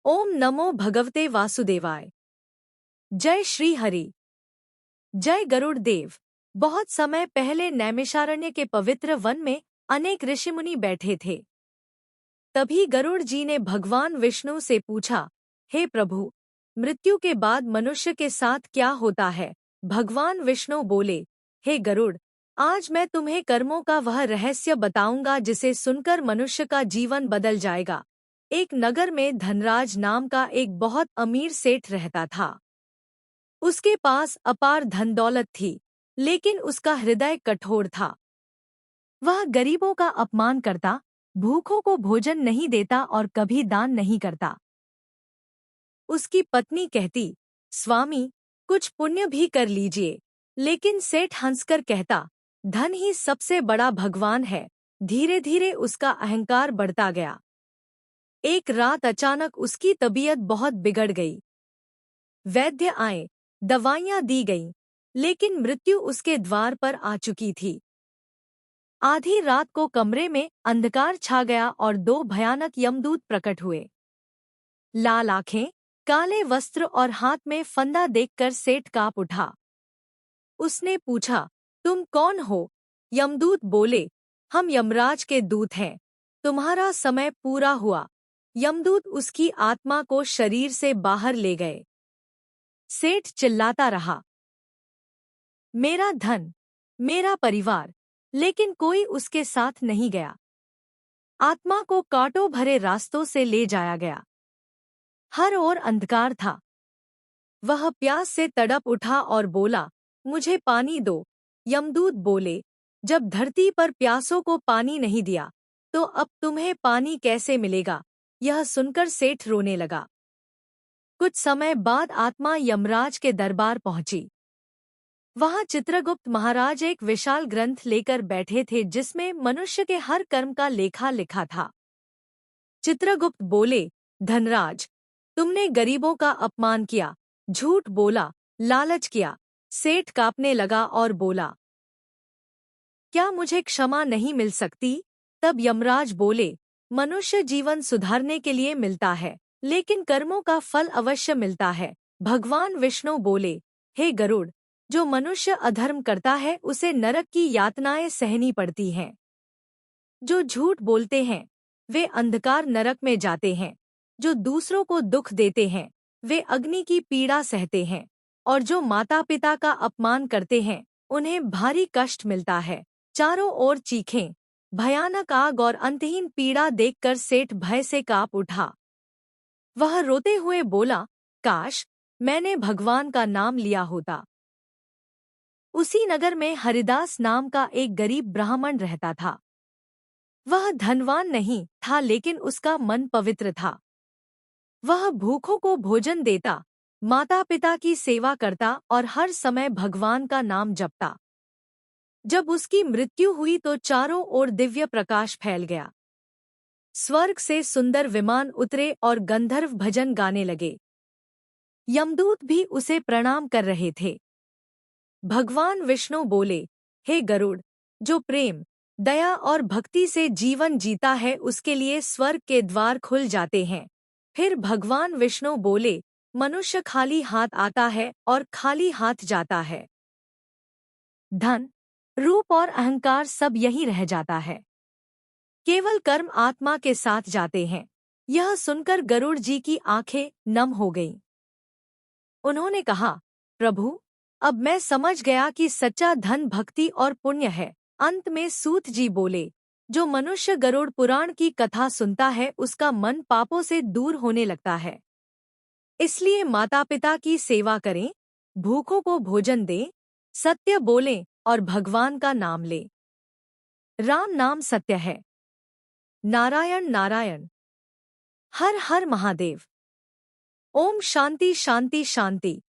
ओम नमो भगवते वासुदेवाय। जय श्री हरि। जय गरुड़ देव। बहुत समय पहले नैमिषारण्य के पवित्र वन में अनेक ऋषिमुनि बैठे थे। तभी गरुड़ जी ने भगवान विष्णु से पूछा, हे प्रभु, मृत्यु के बाद मनुष्य के साथ क्या होता है? भगवान विष्णु बोले, हे गरुड़, आज मैं तुम्हें कर्मों का वह रहस्य बताऊंगा जिसे सुनकर मनुष्य का जीवन बदल जाएगा। एक नगर में धनराज नाम का एक बहुत अमीर सेठ रहता था। उसके पास अपार धन दौलत थी, लेकिन उसका हृदय कठोर था। वह गरीबों का अपमान करता, भूखों को भोजन नहीं देता और कभी दान नहीं करता। उसकी पत्नी कहती, स्वामी, कुछ पुण्य भी कर लीजिए। लेकिन सेठ हंसकर कहता, धन ही सबसे बड़ा भगवान है। धीरे धीरे उसका अहंकार बढ़ता गया। एक रात अचानक उसकी तबीयत बहुत बिगड़ गई। वैद्य आए, दवाइयां दी गईं, लेकिन मृत्यु उसके द्वार पर आ चुकी थी। आधी रात को कमरे में अंधकार छा गया और दो भयानक यमदूत प्रकट हुए। लाल आंखें, काले वस्त्र और हाथ में फंदा देखकर सेठ कांप उठा। उसने पूछा, तुम कौन हो? यमदूत बोले, हम यमराज के दूत हैं। तुम्हारा समय पूरा हुआ। यमदूत उसकी आत्मा को शरीर से बाहर ले गए। सेठ चिल्लाता रहा, मेरा धन, मेरा परिवार, लेकिन कोई उसके साथ नहीं गया। आत्मा को कांटों भरे रास्तों से ले जाया गया। हर ओर अंधकार था। वह प्यास से तड़प उठा और बोला, मुझे पानी दो। यमदूत बोले, जब धरती पर प्यासों को पानी नहीं दिया, तो अब तुम्हें पानी कैसे मिलेगा? यह सुनकर सेठ रोने लगा। कुछ समय बाद आत्मा यमराज के दरबार पहुंची। वहां चित्रगुप्त महाराज एक विशाल ग्रंथ लेकर बैठे थे जिसमें मनुष्य के हर कर्म का लेखा लिखा था। चित्रगुप्त बोले, धनराज, तुमने गरीबों का अपमान किया, झूठ बोला, लालच किया। सेठ कांपने लगा और बोला, क्या मुझे क्षमा नहीं मिल सकती? तब यमराज बोले, मनुष्य जीवन सुधारने के लिए मिलता है, लेकिन कर्मों का फल अवश्य मिलता है। भगवान विष्णु बोले, हे गरुड़, जो मनुष्य अधर्म करता है उसे नरक की यातनाएं सहनी पड़ती हैं। जो झूठ बोलते हैं वे अंधकार नरक में जाते हैं। जो दूसरों को दुख देते हैं वे अग्नि की पीड़ा सहते हैं। और जो माता पिता का अपमान करते हैं उन्हें भारी कष्ट मिलता है। चारों ओर चीखें, भयानक आग और अंतहीन पीड़ा देखकर सेठ भय से कांप उठा। वह रोते हुए बोला, काश मैंने भगवान का नाम लिया होता। उसी नगर में हरिदास नाम का एक गरीब ब्राह्मण रहता था। वह धनवान नहीं था, लेकिन उसका मन पवित्र था। वह भूखों को भोजन देता, माता पिता की सेवा करता और हर समय भगवान का नाम जपता। जब उसकी मृत्यु हुई तो चारों ओर दिव्य प्रकाश फैल गया। स्वर्ग से सुंदर विमान उतरे और गंधर्व भजन गाने लगे। यमदूत भी उसे प्रणाम कर रहे थे। भगवान विष्णु बोले, हे गरुड़, जो प्रेम, दया और भक्ति से जीवन जीता है उसके लिए स्वर्ग के द्वार खुल जाते हैं। फिर भगवान विष्णु बोले, मनुष्य खाली हाथ आता है और खाली हाथ जाता है। धन, रूप और अहंकार सब यहीं रह जाता है। केवल कर्म आत्मा के साथ जाते हैं। यह सुनकर गरुड़ जी की आंखें नम हो गईं। उन्होंने कहा, प्रभु, अब मैं समझ गया कि सच्चा धन भक्ति और पुण्य है। अंत में सूत जी बोले, जो मनुष्य गरुड़ पुराण की कथा सुनता है उसका मन पापों से दूर होने लगता है। इसलिए माता पिता की सेवा करें, भूखों को भोजन दें, सत्य बोलें और भगवान का नाम लें। राम नाम सत्य है। नारायण नारायण। हर हर महादेव। ओम शांति शांति शांति।